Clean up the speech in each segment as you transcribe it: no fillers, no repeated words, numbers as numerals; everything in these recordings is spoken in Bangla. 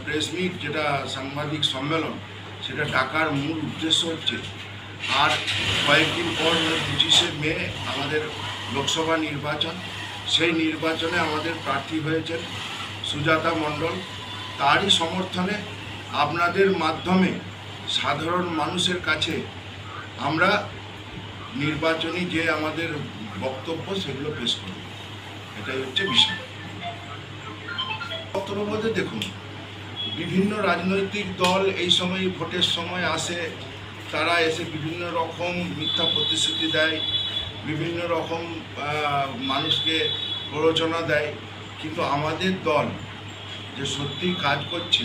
প্রেস মিট, যেটা সাংবাদিক সম্মেলন, সেটা ডাকার মূল উদ্দেশ্য হচ্ছে আর কয়েকদিন পর 25শে মে আমাদের লোকসভা নির্বাচন। সেই নির্বাচনে আমাদের প্রার্থী হয়েছেন সুজাতা মণ্ডল। তারই সমর্থনে আপনাদের মাধ্যমে সাধারণ মানুষের কাছে আমরা নির্বাচনী যে আমাদের বক্তব্য সেগুলো পেশ করব, এটাই হচ্ছে বিষয়। বক্তব্য বলতে দেখুন, বিভিন্ন রাজনৈতিক দল এই সময় ভোটের সময় আসে, তারা এসে বিভিন্ন রকম মিথ্যা প্রতিশ্রুতি দেয়, বিভিন্ন রকম মানুষকে প্ররোচনা দেয়, কিন্তু আমাদের দল যে সত্যি কাজ করছে,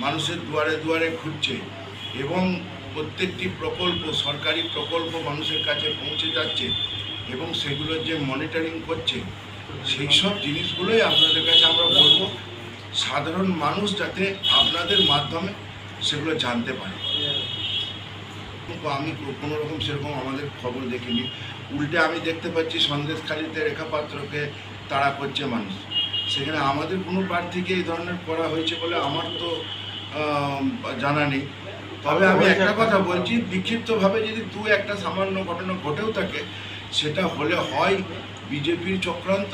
মানুষের দুয়ারে দুয়ারে ঘুরছে এবং প্রত্যেকটি প্রকল্প, সরকারি প্রকল্প মানুষের কাছে পৌঁছে যাচ্ছে এবং সেগুলোর যে মনিটরিং করছে, সেই সব জিনিসগুলোই আপনাদের কাছে আমরা বলবো, সাধারণ মানুষ যাতে আপনাদের মাধ্যমে সেগুলো জানতে পারে। আমি কোনো রকম সেরকম আমাদের খবর দেখিনি, উল্টে আমি দেখতে পাচ্ছি সন্দেশখালিতে রেখা পাত্রকে তাড়া করছে মানুষ। সেখানে আমাদের কোনো প্রার্থীকে এই ধরনের করা হয়েছে বলে আমার তো জানা নেই। তবে আমি একটা কথা বলছি, বিক্ষিপ্তভাবে যদি একটা সামান্য ঘটনা ঘটেও থাকে, সেটা হলে হয় বিজেপির চক্রান্ত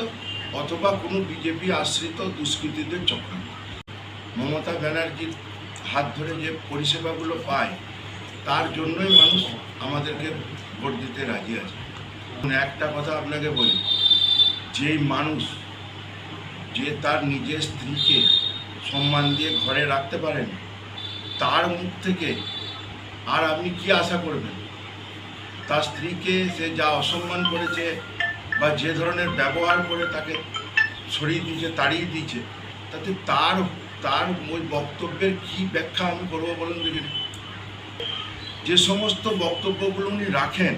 অথবা কোনো বিজেপি আশ্রিত দুষ্কৃতীদের চক্রান্ত। মমতা ব্যানার্জির হাত ধরে যে পরিষেবাগুলো পায়, তার জন্যই মানুষ আমাদেরকে ভোট দিতে রাজি আছে। একটা কথা আপনাকে বলি, যেই মানুষ যে তার নিজের স্ত্রীকে সম্মান দিয়ে ঘরে রাখতে পারেন, তার মুখ থেকে আর আপনি কি আশা করবেন? তার স্ত্রীকে সে যা অসম্মান করেছে বা যে ধরনের ব্যবহার করে তাকে সরিয়ে দিয়েছে, তাড়িয়ে দিয়েছে, তাতে তার ওই বক্তব্যের কি ব্যাখ্যা আমি করবো বলুন দেখি। যে সমস্ত বক্তব্যগুলো উনি রাখেন,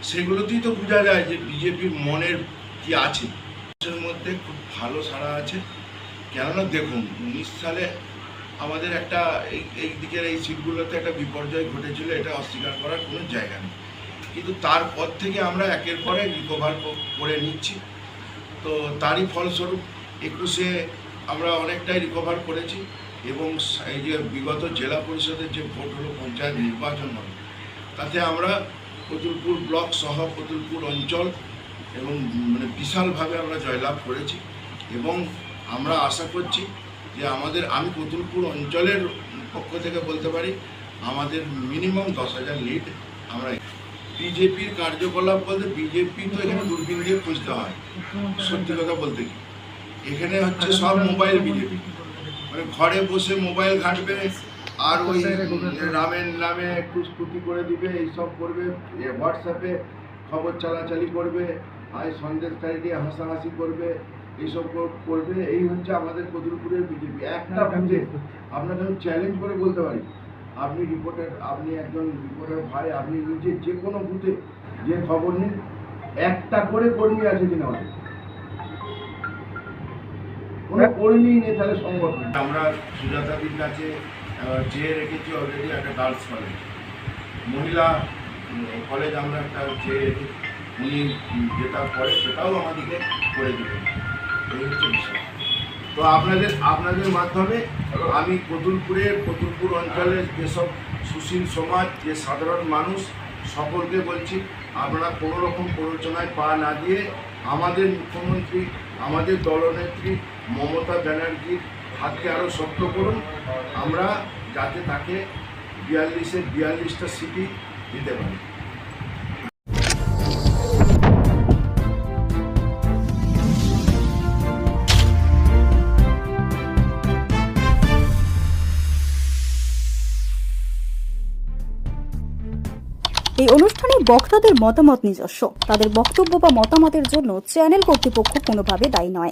সেগুলোতেই তো বোঝা যায় যে বিজেপির মনের কি আছে। মানুষের মধ্যে খুব ভালো সাড়া আছে। কেননা দেখুন, 19 সালে আমাদের একটা এই দিকের এই সিটগুলোতে একটা বিপর্যয় ঘটেছিল, এটা অস্বীকার করার কোনো জায়গা নেই। কিন্তু তারপর থেকে আমরা একের পর এক রিকভার করে নিচ্ছি। তো তারই ফলস্বরূপ 21-এ আমরা অনেকটাই রিকভার করেছি এবং এই যে বিগত জেলা পরিষদের যে ভোট হলো, পঞ্চায়েত নির্বাচন হলো, তাতে আমরা কতুলপুর ব্লক সহ কতুলপুর অঞ্চল এবং বিশালভাবে আমরা জয়লাভ করেছি এবং আমরা আশা করছি যে আমি কতুলপুর অঞ্চলের পক্ষ থেকে বলতে পারি, আমাদের মিনিমাম 10,000 লিড আমরা। বিজেপির কার্যকলাপ বলতে, বিজেপি তো এখানে দূরবীন দিয়ে খুঁজতে হয়, সত্যি কথা বলতে কি এখানে হচ্ছে সব মোবাইল বিজেপি, ঘরে বসে মোবাইল ঘাঁটবে আর ওই রামের নামে একটু স্তুতি করে দিবে, এইসব করবে, হোয়াটসঅ্যাপে খবর চালাচালি করবে, আর সন্দেশকারী হাসাহাসি করবে, এইসব করবে। এই হচ্ছে আমাদের কতুলপুরের বিজেপি। একটা বুঝে আপনাকে আমি চ্যালেঞ্জ করে বলতে পারি, আপনি একজন রিপোর্টার ভাই, আপনি নিজে যে কোনো বুথে যে খবর নিন, একটা করে কর্মী আছে কিনা আমাদের? কোনো কর্মী নেই, তাহলে সংগঠন। আমরা সুজাতাদির কাছে চেয়ে রেখেছি অলরেডি একটা গার্লস কলেজ, মহিলা কলেজ আমরা একটা চেয়ে রেখেছি, উনি যেটা করে সেটাও আমাদেরকে করে দেবেন। এই হচ্ছে বিষয়। তো আপনাদের মাধ্যমে আমি কতুলপুর অঞ্চলের যেসব সুশীল সমাজ, যে সাধারণ মানুষ, সকলকে বলছি, আপনারা কোনো রকম প্ররোচনায় পা না দিয়ে আমাদের মুখ্যমন্ত্রী, আমাদের দলনেত্রী মমতা ব্যানার্জির হাতকে আরও শক্ত করুন, আমরা যাতে তাকে 42টা সিটই দিতে পারি। এই অনুষ্ঠানে বক্তাদের মতামত নিজস্ব। তাদের বক্তব্য বা মতামতের জন্য চ্যানেল কর্তৃপক্ষ কোনোভাবে দায়ী নয়।